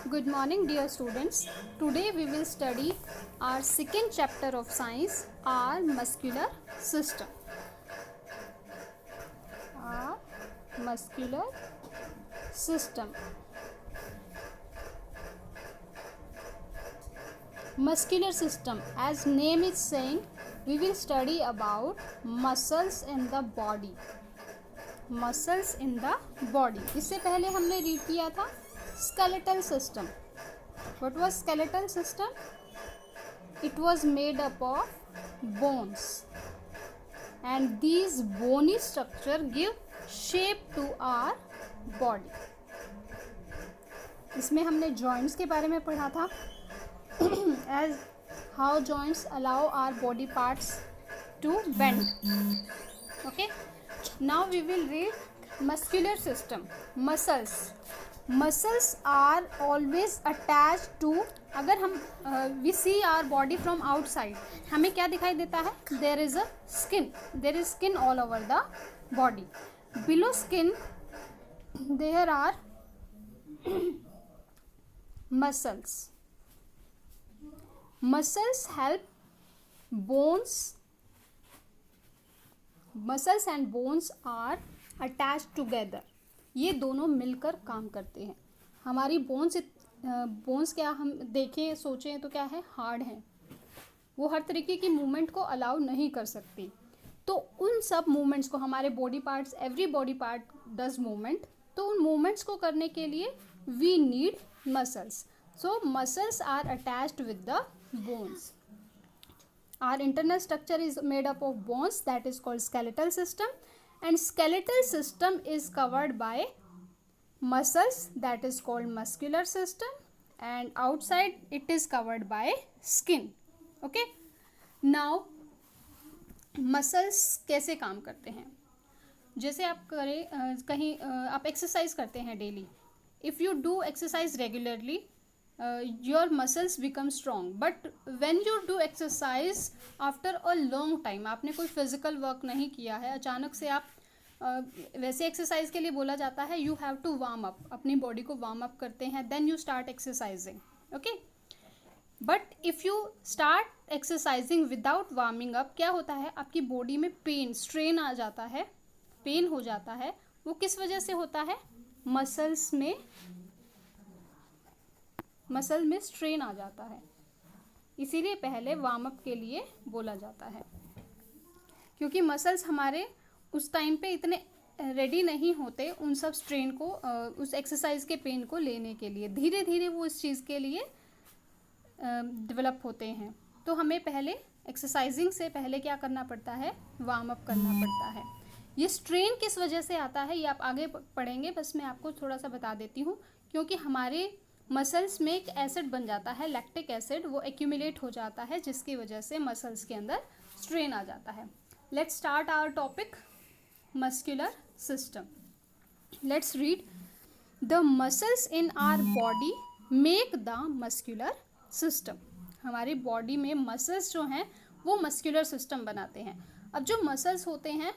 Good morning, dear students. Today we will study our second chapter of science, our muscular system. Our muscular system. Muscular system, as name is saying, we will study about muscles in the body. Muscles in the body. इससे पहले हमने read किया था skeletal system. What was skeletal system? It was made up of bones, and these bony structure give shape to our body. इसमें हमने joints के बारे में पढ़ा था as how joints allow our body parts to bend. Okay, now we will read muscular system. Muscles are always attached to, अगर हम we see our body from outside, हमें क्या दिखाई देता है? There is skin all over the body. Below skin there are muscles. Muscles and bones are attached together. ये दोनों मिलकर काम करते हैं. हमारी बोन्स क्या हम देखें सोचें तो क्या है, हार्ड है. वो हर तरीके की मूवमेंट को अलाउ नहीं कर सकती. तो उन सब मूवमेंट्स को हमारे body parts, every body part does movement, तो उन मूवमेंट्स को करने के लिए we need muscles. So muscles are attached with the bones. Our internal structure is made up of bones, that is called skeletal system, and skeletal system is covered by muscles, that is called muscular system, and outside it is covered by skin. Okay, now muscles कैसे काम करते हैं? जैसे आप कहीं आप exercise करते हैं daily. if you do exercise regularly, your muscles become strong, but when you do exercise after a long time, आपने कोई physical work नहीं किया है, अचानक से आप वैसे एक्सरसाइज के लिए बोला जाता है you have to warm up, अपनी बॉडी को वार्म अप करते हैं, then you start exercising. Okay, but if you start exercising without warming up, क्या होता है, आपकी बॉडी में पेन, स्ट्रेन आ जाता है, पेन हो जाता है. वो किस वजह से होता है? मसल में स्ट्रेन आ जाता है. इसीलिए पहले वार्म अप के लिए बोला जाता है, क्योंकि मसल्स हमारे उस टाइम पे इतने रेडी नहीं होते उन सब स्ट्रेन को, उस एक्सरसाइज के पेन को लेने के लिए. धीरे धीरे वो इस चीज़ के लिए डेवलप होते हैं. तो हमें पहले एक्सरसाइजिंग से पहले क्या करना पड़ता है? वार्म अप करना पड़ता है. ये स्ट्रेन किस वजह से आता है ये आप आगे पढ़ेंगे, बस मैं आपको थोड़ा सा बता देती हूँ. क्योंकि हमारे मसल्स में एक एसिड बन जाता है, लैक्टिक एसिड, वो एक्यूमुलेट हो जाता है, जिसकी वजह से मसल्स के अंदर स्ट्रेन आ जाता है. Let's start our topic muscular system. Let's read. The muscles in our body make the muscular system. हमारी बॉडी में मसल्स जो हैं वो मस्कुलर सिस्टम बनाते हैं. अब जो मसल्स होते हैं,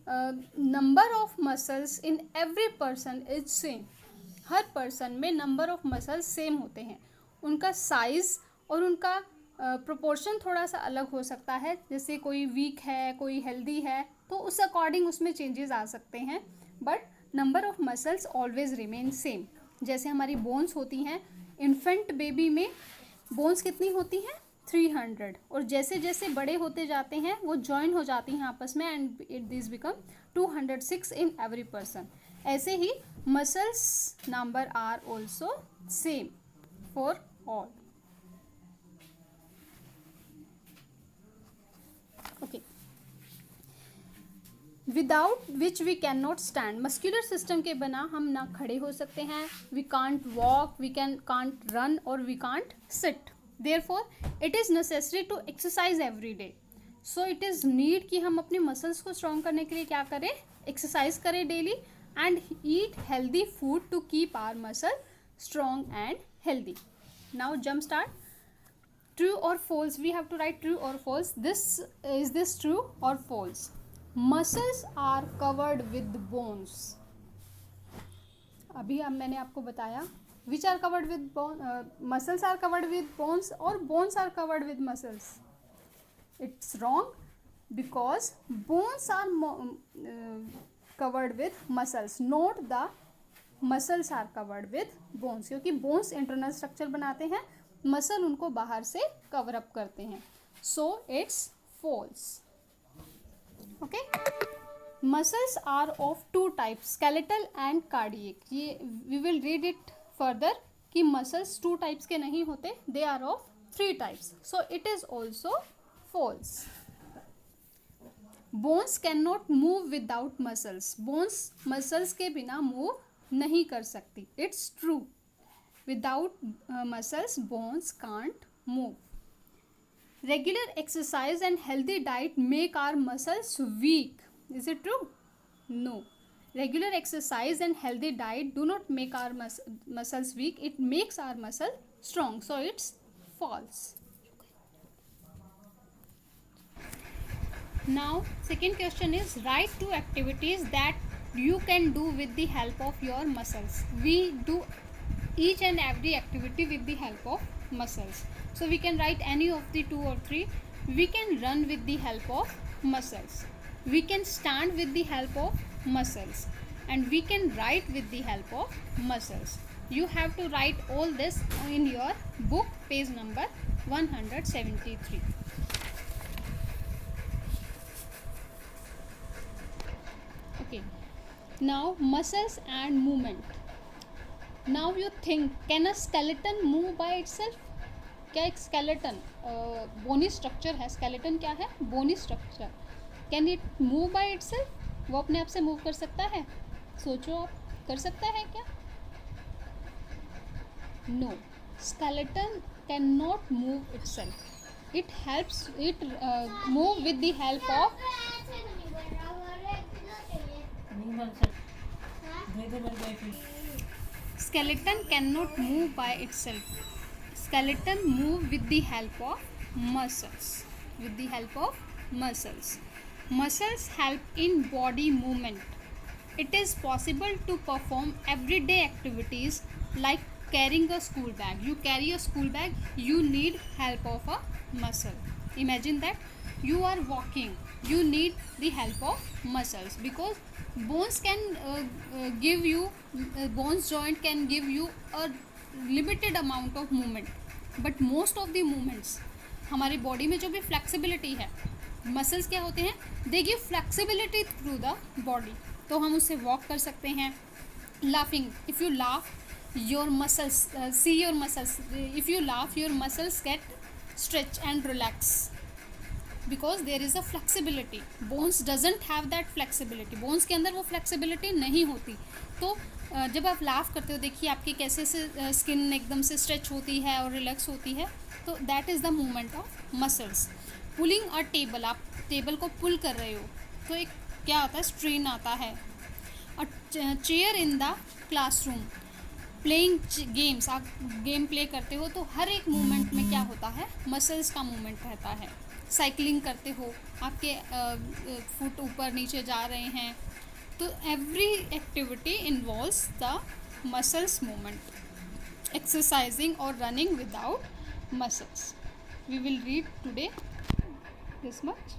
number of muscles in every person is same. Her person में नंबर ऑफ मसल्स सेम होते हैं. उनका साइज़ और उनका प्रोपोर्शन थोड़ा सा अलग हो सकता है. जैसे कोई वीक है, कोई हेल्दी है, तो उस अकॉर्डिंग उसमें चेंजेस आ सकते हैं, but number of muscles always remain same. जैसे हमारी बोन्स होती हैं, इन्फेंट बेबी में बोन्स कितनी होती हैं? 300. और जैसे जैसे बड़े होते जाते हैं वो जॉइन हो जाती हैं आपस में, and this become 206 in every person. ऐसे ही muscles number are also same for all. Okay, without which we can not stand. Muscular system के बिना हम ना खड़े हो सकते हैं. We can't walk, we can't run, और we can't sit. Therefore, it is necessary to exercise every day. So it is need कि हम अपने मसल्स को स्ट्रॉन्ग करने के लिए क्या करें? एक्सरसाइज करें daily, and eat healthy food to keep our muscle strong and healthy. Now jump start. True or false? We have to write true or false. Is this true or false? Muscles are covered with bones. अभी अब मैंने आपको बताया which are covered with bone, muscles are covered with bones or bones are covered with muscles? It's wrong, because bones are covered with muscles, not the muscles are covered with bones, क्योंकि bones internal structure बनाते हैं, muscle उनको बाहर से cover up करते हैं. So it's false. Okay. Muscles are of two types, skeletal and cardiac. ये we will read it further कि muscles two types के नहीं होते, they are of three types. So it is also false. Bones cannot move without muscles. Bones muscles के बिना move नहीं कर सकती. It's true. Without muscles, bones can't move. Regular exercise and healthy diet make our muscles weak. Is it true? No. Regular exercise and healthy diet do not make our muscles weak. It makes our muscle strong. So it's false. Now, second question is, write two activities that you can do with the help of your muscles. We do each and every activity with the help of muscles. So we can write any of the two or three. We can run with the help of muscles. We can stand with the help of muscles. And we can write with the help of muscles. You have to write all this in your book, page number 173. Okay. Now, muscles and movement. Now you think, can a skeleton move by itself? क्या एक skeleton bony structure है, skeleton क्या है? Bony structure. Can it move by itself? वो अपने आप से move कर सकता है? सोचो आप, कर सकता है क्या? No, skeleton cannot move itself. It helps it move with the help of skeleton cannot move by itself. Skeleton move with the help of muscles. With the help of muscles. Muscles help in body movement. It is possible to perform everyday activities like carrying a school bag. You carry a school bag, you need help of a muscle. Imagine that you are walking, you need the help of muscles, because bones can give you, bones joint can give you a limited amount of movement, but most of the movements, हमारी body में जो भी flexibility है, muscles क्या होते हैं, they give flexibility through the body. तो हम उससे वॉक कर सकते हैं. Laughing, if you laugh your muscles, see your muscles, if you laugh your muscles get stretch and relax, because there is a flexibility. Bones doesn't have that flexibility. Bones के अंदर वो flexibility नहीं होती. तो जब आप लाफ करते हो, देखिए आपकी कैसे से स्किन एकदम से स्ट्रेच होती है और रिलैक्स होती है. तो that is the movement of muscles. Pulling a table, आप टेबल को पुल कर रहे हो तो एक क्या आता है, स्ट्रेन आता है. A chair in the classroom, playing games, आप गेम प्ले करते हो तो हर एक मूवमेंट में क्या होता है, मसल्स का मूवमेंट रहता है. साइकिलिंग करते हो, आपके फुट ऊपर नीचे जा रहे हैं, तो every activity involves the muscles movement. Exercising और running without muscles. We will read today this much.